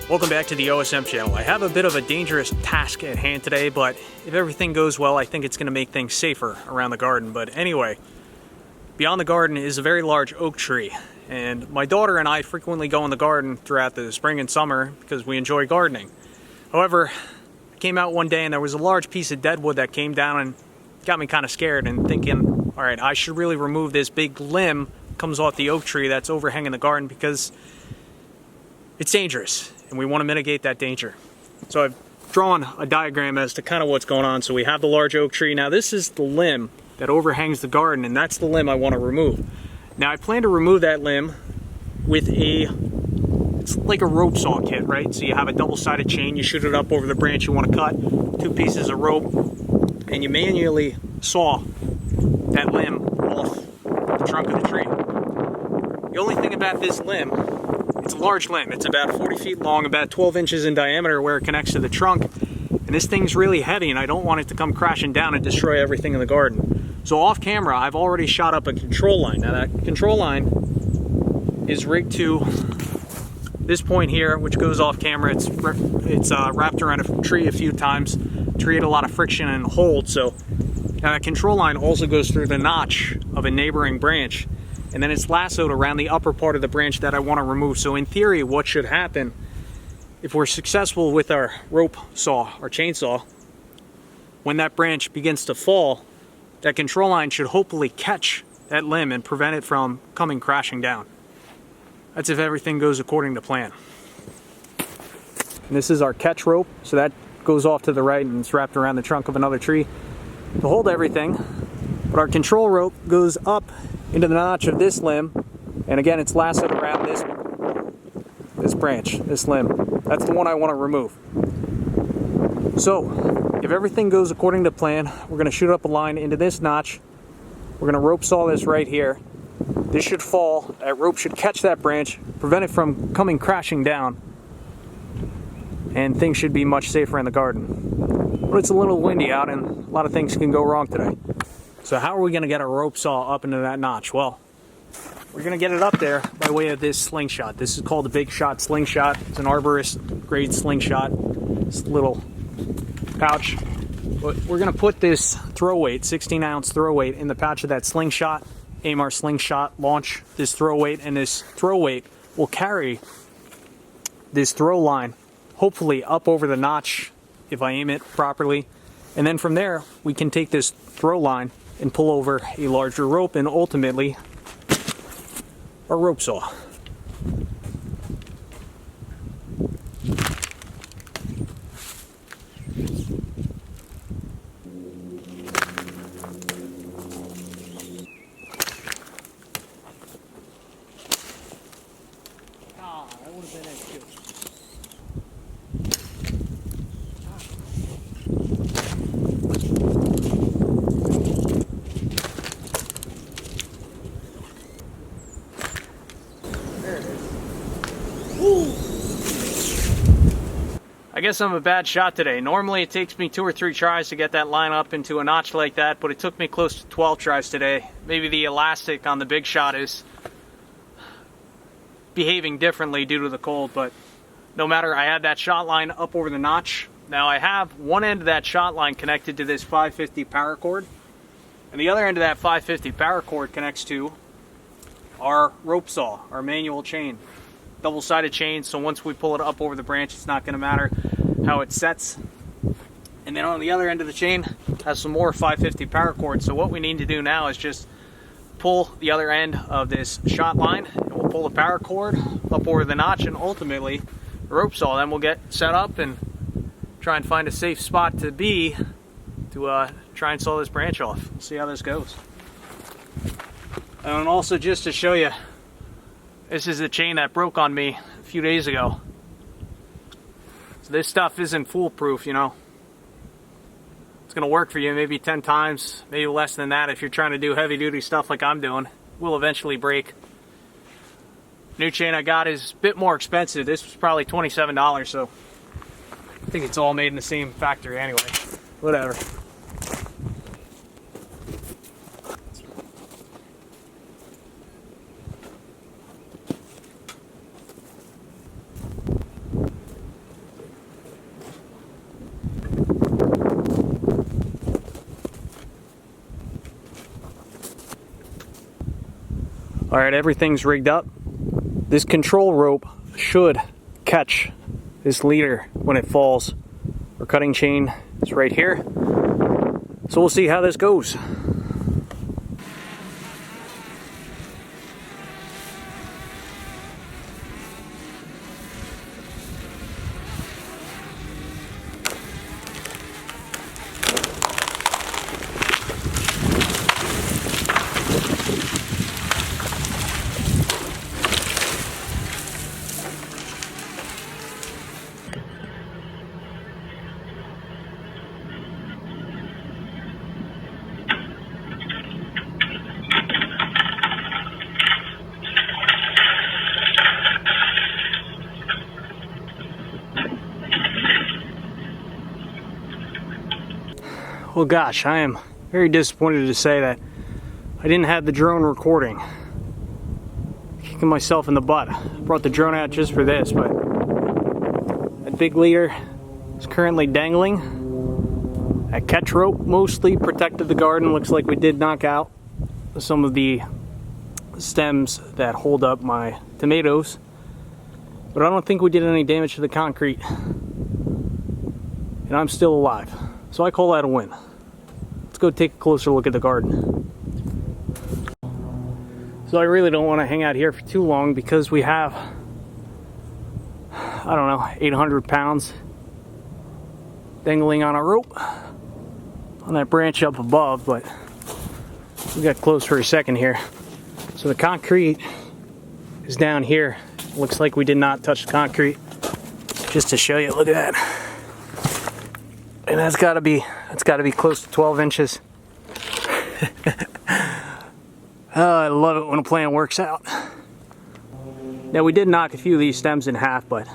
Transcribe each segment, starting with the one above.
Welcome back to the OSM channel. I have a bit of a dangerous task at hand today, but if everything goes well, I think it's going to make things safer around the garden. But anyway, beyond the garden is a very large oak tree, and my daughter and I frequently go in the garden throughout the spring and summer because we enjoy gardening. However, I came out one day and there was a large piece of deadwood that came down and got me kind of scared and thinking, all right, I should really remove this big limb that comes off the oak tree that's overhanging the garden because it's dangerous and we want to mitigate that danger. So I've drawn a diagram as to kind of what's going on. So we have the large oak tree. Now this is the limb that overhangs the garden, and that's the limb I want to remove. Now I plan to remove that limb with it's like a rope saw kit, right? So you have a double-sided chain, you shoot it up over the branch you want to cut, 2 pieces of rope, and you manually saw that limb off the trunk of the tree. The only thing about this limb, it's a large limb. It's about 40 feet long, about 12 inches in diameter where it connects to the trunk. And this thing's really heavy and I don't want it to come crashing down and destroy everything in the garden. So off camera, I've already shot up a control line. Now that control line is rigged to this point here, which goes off camera. It's wrapped around a tree a few times to create a lot of friction and hold. So now that control line also goes through the notch of a neighboring branch. And then it's lassoed around the upper part of the branch that I want to remove. So in theory, what should happen if we're successful with our rope saw, our chainsaw, when that branch begins to fall, that control line should hopefully catch that limb and prevent it from coming crashing down. That's if everything goes according to plan. And this is our catch rope. So that goes off to the right and it's wrapped around the trunk of another tree to hold everything. But our control rope goes up into the notch of this limb, and again it's lassoed around this branch, this limb. That's the one I want to remove. So if everything goes according to plan, we're going to shoot up a line into this notch. We're going to rope saw this right here. This should fall, that rope should catch that branch, prevent it from coming crashing down, and things should be much safer in the garden. But it's a little windy out and a lot of things can go wrong today. So how are we going to get a rope saw up into that notch? Well, we're going to get it up there by way of this slingshot. This is called a Big Shot slingshot. It's an arborist grade slingshot. This little pouch. But we're going to put this throw weight, 16-ounce throw weight, in the pouch of that slingshot. Aim our slingshot, launch this throw weight, and this throw weight will carry this throw line hopefully up over the notch if I aim it properly. And then from there, we can take this throw line and pull over a larger rope and ultimately a rope saw. That would have been it too. I guess I'm a bad shot today. Normally it takes me 2 or 3 tries to get that line up into a notch like that, but it took me close to 12 tries today. Maybe the elastic on the Big Shot is behaving differently due to the cold, but no matter, I had that shot line up over the notch. Now I have one end of that shot line connected to this 550 paracord, and the other end of that 550 paracord connects to our rope saw, our manual chain. Double-sided chain, so once we pull it up over the branch, it's not going to matter how it sets. And then on the other end of the chain has some more 550 paracord. So what we need to do now is just pull the other end of this shot line, and we'll pull the paracord up over the notch, and ultimately the rope saw. Then we'll get set up and try and find a safe spot to be to try and saw this branch off. We'll see how this goes. And also, just to show you, this is the chain that broke on me a few days ago. So this stuff isn't foolproof, you know. It's going to work for you maybe 10 times, maybe less than that if you're trying to do heavy duty stuff like I'm doing. It will eventually break. New chain I got is a bit more expensive. This was probably $27, so I think it's all made in the same factory anyway. Whatever. Alright, everything's rigged up. This control rope should catch this leader when it falls. Our cutting chain is right here. So we'll see how this goes. Well, gosh, I am very disappointed to say that I didn't have the drone recording. Kicking myself in the butt. I brought the drone out just for this, but that big leader is currently dangling. That catch rope mostly protected the garden. Looks like we did knock out some of the stems that hold up my tomatoes, but I don't think we did any damage to the concrete, and I'm still alive. So I call that a win. Let's go take a closer look at the garden. So I really don't want to hang out here for too long because we have, I don't know, 800 pounds dangling on a rope on that branch up above, but we got close for a second here. So the concrete is down here. Looks like we did not touch the concrete. Just to show you, look at that. And that's gotta be close to 12 inches. Oh, I love it when a plan works out. Now we did knock a few of these stems in half, but I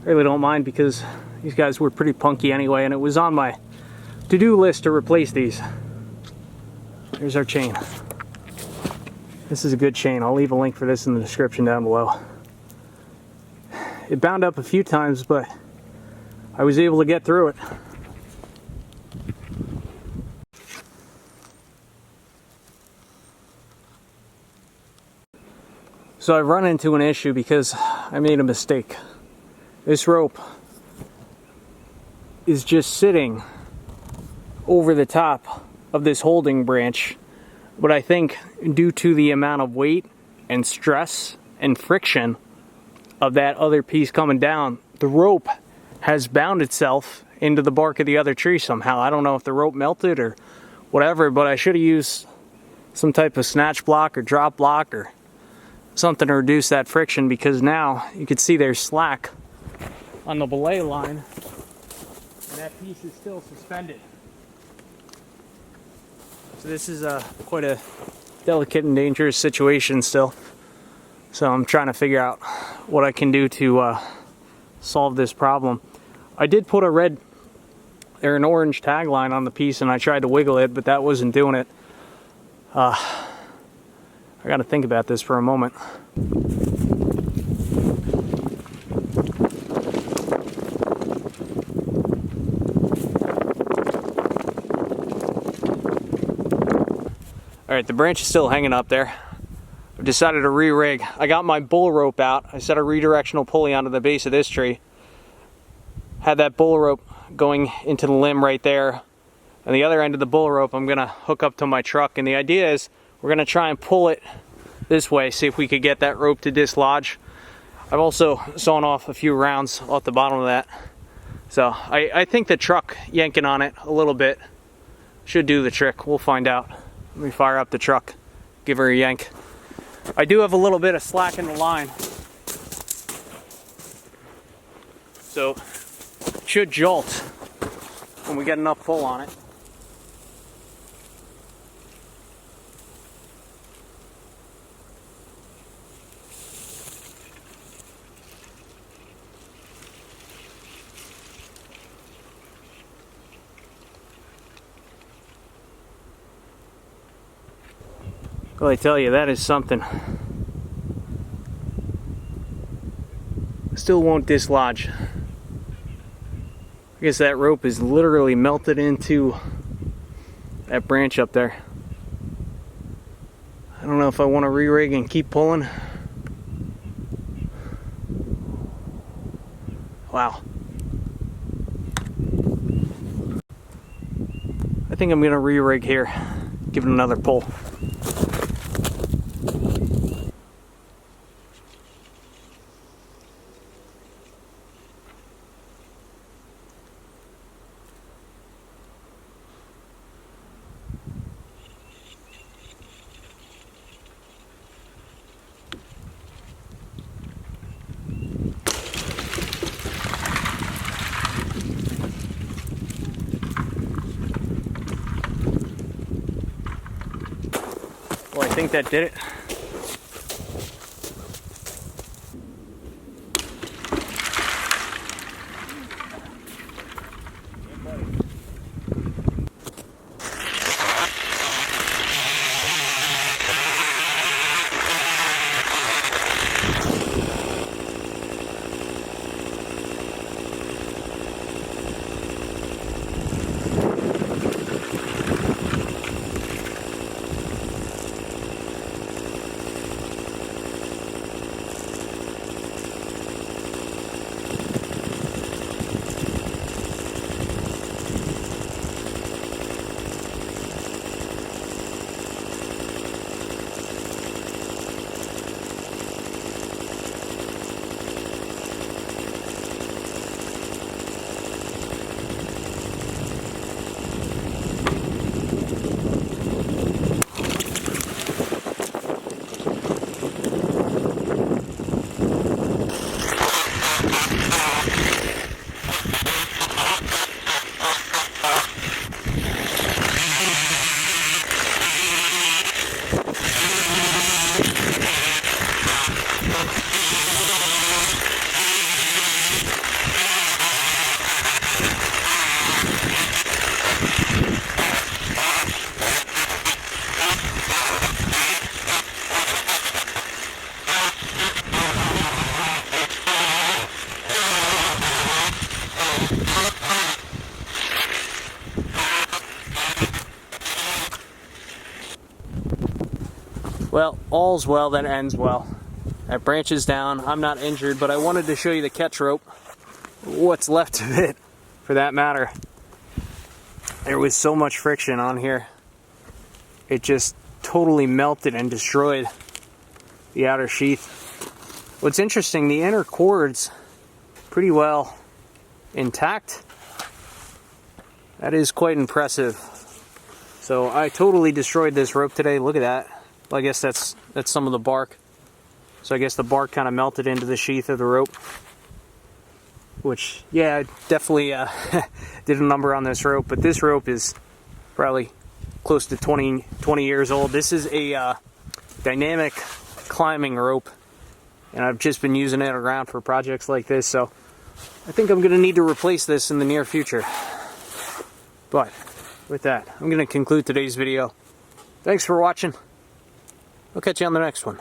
really don't mind because these guys were pretty punky anyway, and it was on my to-do list to replace these. Here's our chain. This is a good chain. I'll leave a link for this in the description down below. It bound up a few times, but I was able to get through it. So I've run into an issue because I made a mistake. This rope is just sitting over the top of this holding branch, but I think due to the amount of weight and stress and friction of that other piece coming down, the rope has bound itself into the bark of the other tree somehow. I don't know if the rope melted or whatever, but I should have used some type of snatch block or drop block or something to reduce that friction, because now you can see there's slack on the belay line and that piece is still suspended. So this is quite a delicate and dangerous situation still. So I'm trying to figure out what I can do to solve this problem. I did put an orange tagline on the piece and I tried to wiggle it, but that wasn't doing it. I gotta think about this for a moment. Alright, the branch is still hanging up there. I've decided to re-rig. I got my bull rope out. I set a redirectional pulley onto the base of this tree. Had that bull rope going into the limb right there. And the other end of the bull rope I'm gonna hook up to my truck. And the idea is we're gonna try and pull it this way, see if we could get that rope to dislodge. I've also sawn off a few rounds off the bottom of that. So I think the truck yanking on it a little bit should do the trick. We'll find out. Let me fire up the truck, give her a yank. I do have a little bit of slack in the line, so it should jolt when we get enough pull on it. Well, I tell you, that is something. Still won't dislodge. I guess that rope is literally melted into that branch up there. I don't know know if I want to re-rig and keep pulling. Wow. I think I'm going to re-rig here. Give it another pull. Well, I think that did it. Well, all's well that ends well. That branch is down. I'm not injured, but I wanted to show you the catch rope. What's left of it, for that matter. There was so much friction on here. It just totally melted and destroyed the outer sheath. What's interesting, the inner cord's pretty well intact. That is quite impressive. So I totally destroyed this rope today. Look at that. Well, I guess that's some of the bark. So I guess the bark kind of melted into the sheath of the rope. Which, yeah, definitely did a number on this rope. But this rope is probably close to 20 years old. This is a dynamic climbing rope. And I've just been using it around for projects like this. So I think I'm going to need to replace this in the near future. But with that, I'm going to conclude today's video. Thanks for watching. I'll catch you on the next one.